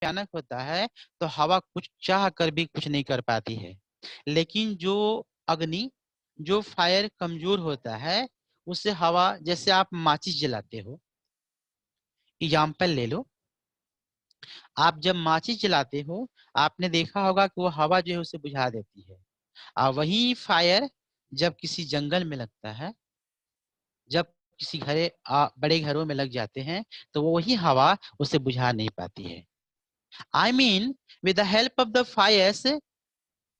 भयानक होता है तो हवा कुछ चाह कर भी कुछ नहीं कर पाती है। लेकिन जो अग्नि, जो फायर कमजोर होता है, उससे हवा, जैसे आप माचिस जलाते हो, एग्जाम्पल ले लो, आप जब माचिस जलाते हो आपने देखा होगा कि वो हवा जो है उसे बुझा देती है। और वही फायर जब किसी जंगल में लगता है, जब किसी बड़े घरों में लग जाते हैं, तो वो वही हवा उसे बुझा नहीं पाती है। I mean, with the help of the fires,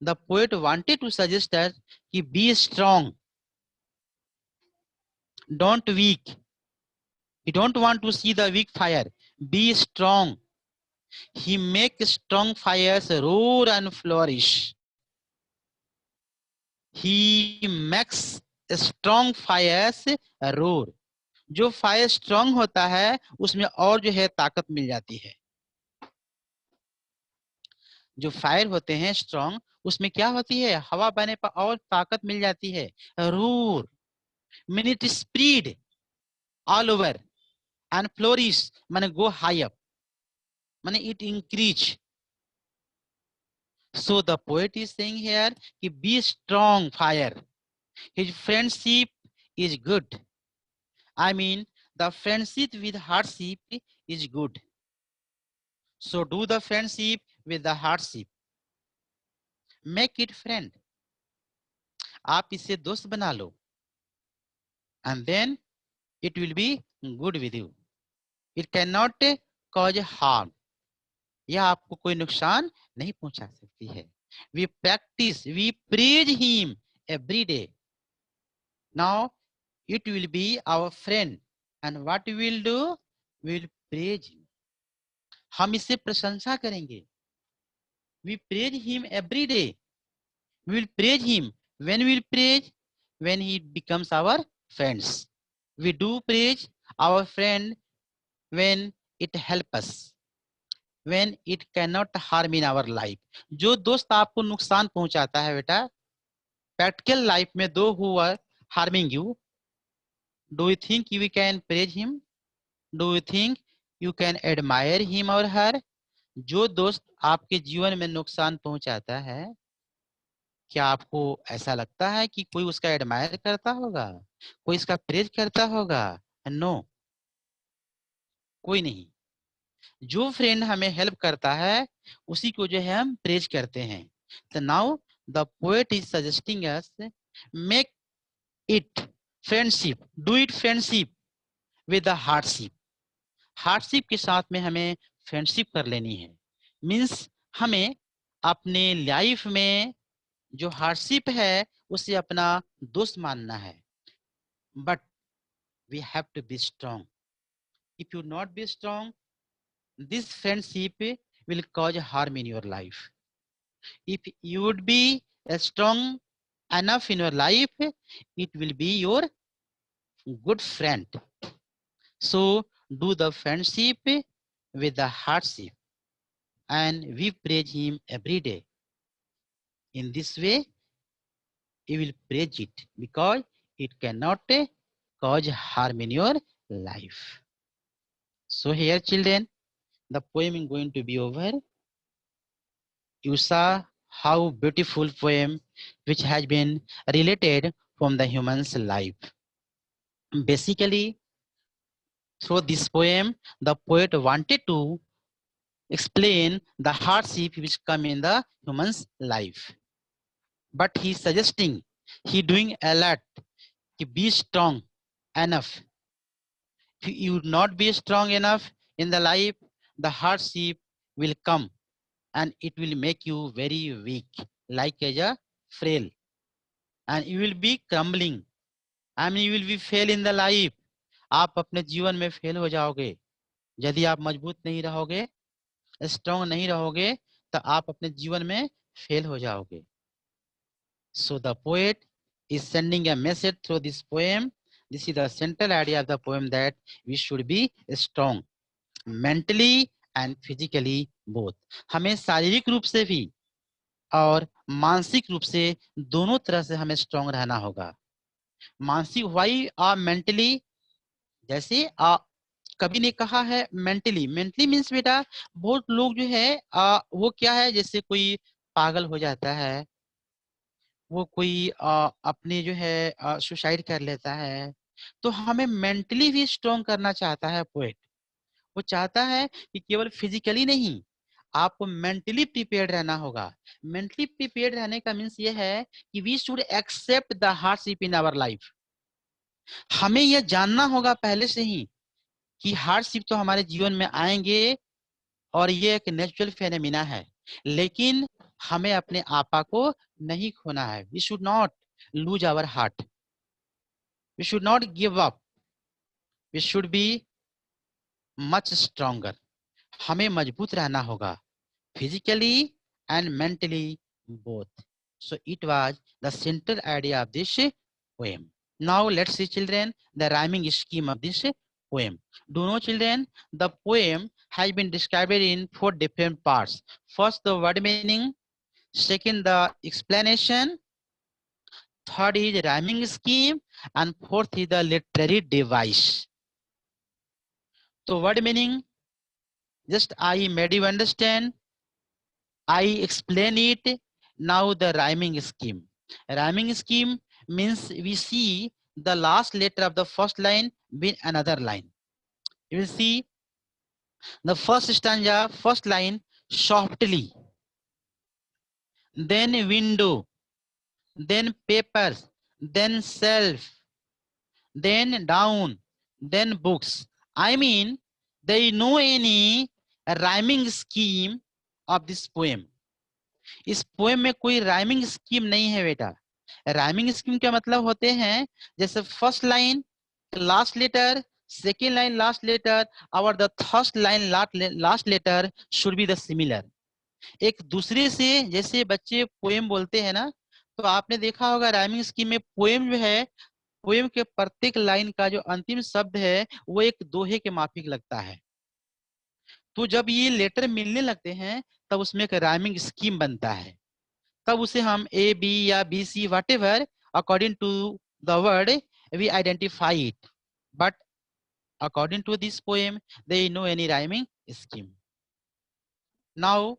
the poet wanted to suggest us कि be strong, don't weak. He don't want to see the weak fire. Be strong. He makes strong fires roar and flourish. He makes strong fires roar. जो fire strong होता है उसमें और जो है ताकत मिल जाती है। जो फायर होते हैं स्ट्रांग, उसमें क्या होती है, हवा बहने पर और ताकत मिल जाती है। रूर mean it spread all over, and flourish माने गो हाई अप, माने it increase. So the poet is saying here कि be strong fire, his friendship is good. I mean the friendship with hardship is good, so do the friendship with the hardship, make it friend. आप इससे दोस्त बना लो, and then it will be good with you. It cannot cause harm. यह आपको कोई नुकसान नहीं पहुंचा सकती है। We practice, we praise him every day. Now it will be our friend, and what we will do, we will praise him. हम इससे प्रशंसा करेंगे। We praise him every day. We will praise him. When we will praise, when he becomes our friends. We do praise our friend when it helps us, when it cannot harm in our life. जो दोस्त आपको नुकसान पहुंचाता है बेटा, practical life में, दो who are harming you, do you think you can praise him? Do you think you can admire him or her? जो दोस्त आपके जीवन में नुकसान पहुंचाता है, क्या आपको ऐसा लगता है कि कोई उसका एडमायर करता होगा, कोई इसका प्रेज करता होगा? नो, कोई नहीं। जो फ्रेंड हमें हेल्प करता है उसी को जो है हम प्रेज करते हैं। तो now the poet is suggesting us, make it friendship, do it friendship with the hardship. Hardship के साथ में हमें फ्रेंडशिप कर लेनी है। मीन्स हमें अपने लाइफ में जो हार्डशिप है उसे अपना दोस्त मानना है। But we have to be strong. If you not be strong, this friendship will cause harm in your life. If you would be strong enough in your life, it will be your good friend. So do the friendship with the hardship, and we praise him every day. In this way you will praise it, because it cannot cause harm in your life. So here children, the poem is going to be over. You saw how beautiful poem which has been related from the human's life. Basically, through this poem, the poet wanted to explain the hardship which come in the human's life. But he's suggesting, he doing a lot to be strong enough. If you would not be strong enough in the life, the hardship will come and it will make you very weak, like as a frail, and you will be crumbling. I mean, you will be fail in the life. आप अपने जीवन में fail हो जाओगे यदि आप मजबूत नहीं रहोगे, स्ट्रांग नहीं रहोगे, तो आप अपने जीवन में फेल हो जाओगे। So the poet is sending a message through this poem. This is the central idea of the poem, that we should be strong mentally and physically both. हमें शारीरिक रूप से भी और मानसिक रूप से दोनों तरह से हमें स्ट्रांग रहना होगा। मानसिक वाई आ मेंटली, जैसे कवि ने कहा है मेंटली। मेंटली मीन्स बेटा बहुत लोग जो है वो क्या है, जैसे कोई पागल हो जाता है, वो कोई अपने जो है सुसाइड कर लेता है। तो हमें मेंटली भी स्ट्रॉन्ग करना चाहता है पोएट। वो चाहता है कि केवल फिजिकली नहीं, आपको मेंटली प्रिपेयर्ड रहना होगा। मेंटली प्रिपेयर्ड रहने का मीन्स ये है कि we should accept the hardship in our life. हमें यह जानना होगा पहले से ही कि हार्डशिप तो हमारे जीवन में आएंगे और ये एक नेचुरल फेनोमिना है, लेकिन हमें अपने आपा को नहीं खोना है। We should not lose our heart, we should not give up, we should be much stronger. हमें मजबूत रहना होगा, physically and mentally both. So it was the central idea of this poem. Now let's see children the rhyming scheme of this poem. Do you know children, the poem has been described in 4 different parts. First the word meaning, second the explanation, third is rhyming scheme, and fourth is the literary device. So word meaning, just I made you understand, I explain it. Now the rhyming scheme. Rhyming scheme means we see the last letter of the first line with another line. You will see the first stanza, first line, softly, then window, then papers, then shelf, then down, then books. I mean, there is no any rhyming scheme of this poem. इस poem में कोई rhyming scheme नहीं है बेटा। Rhyming scheme का मतलब होते हैं जैसे first line last letter, second line last letter और the third line last letter should be the similar. एक दूसरे से जैसे बच्चे पोएम बोलते हैं ना, तो आपने देखा होगा राइमिंग स्कीम में पोएम जो है, पोएम के प्रत्येक लाइन का जो अंतिम शब्द है वो एक दोहे के माफिक लगता है। तो जब ये लेटर मिलने लगते हैं तब उसमें एक राइमिंग स्कीम बनता है, तब उसे हम ए बी या B C whatever according to the word we identify it, but according to this poem there is no any rhyming scheme. Now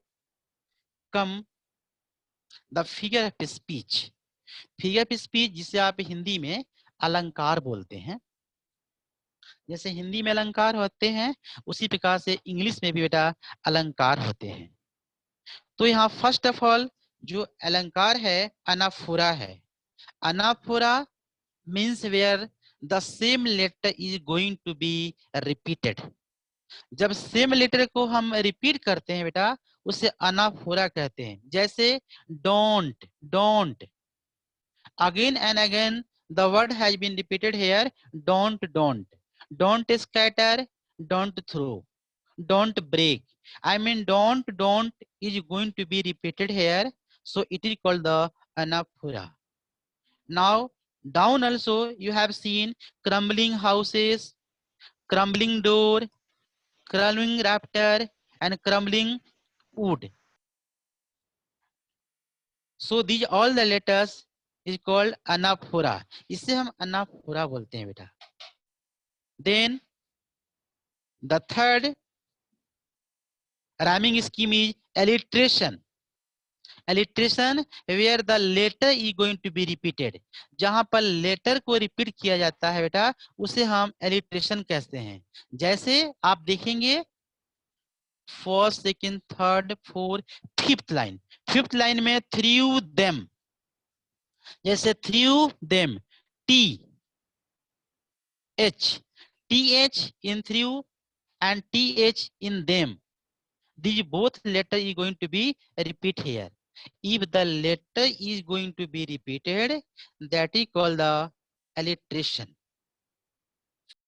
come the figure of speech. Figure of speech जिसे आप हिंदी में अलंकार बोलते हैं। जैसे हिंदी में अलंकार होते हैं उसी प्रकार से इंग्लिश में भी बेटा अलंकार होते हैं। तो यहाँ फर्स्ट ऑफ ऑल जो अलंकार है अनाफोरा है। Anaphora means where the same letter is going to be repeated. जब सेम लेटर को हम रिपीट करते हैं बेटा उसे अनाफोरा कहते हैं। जैसे don't, don't, again and again the word has been repeated here. Don't, don't, don't scatter, don't throw, don't break. I mean don't is going to be repeated here, so it is called the anaphora. Now down also you have seen crumbling houses, crumbling door, crumbling rafter and crumbling wood. So these all the letters is called anaphora. इसे हम anaphora बोलते हैं बेटा। Then the third rhyming scheme is alliteration. Alliteration where the letter is going to be repeated. जहां पर letter को repeat किया जाता है बेटा उसे हम alliteration कहते हैं। जैसे आप देखेंगे first, second, third, fourth, fifth line, fifth line में थ्रू देम, जैसे through them, T H in through and th in them. These both letter is going to be repeat here. If the letter is going to be repeated, that is called the alliteration.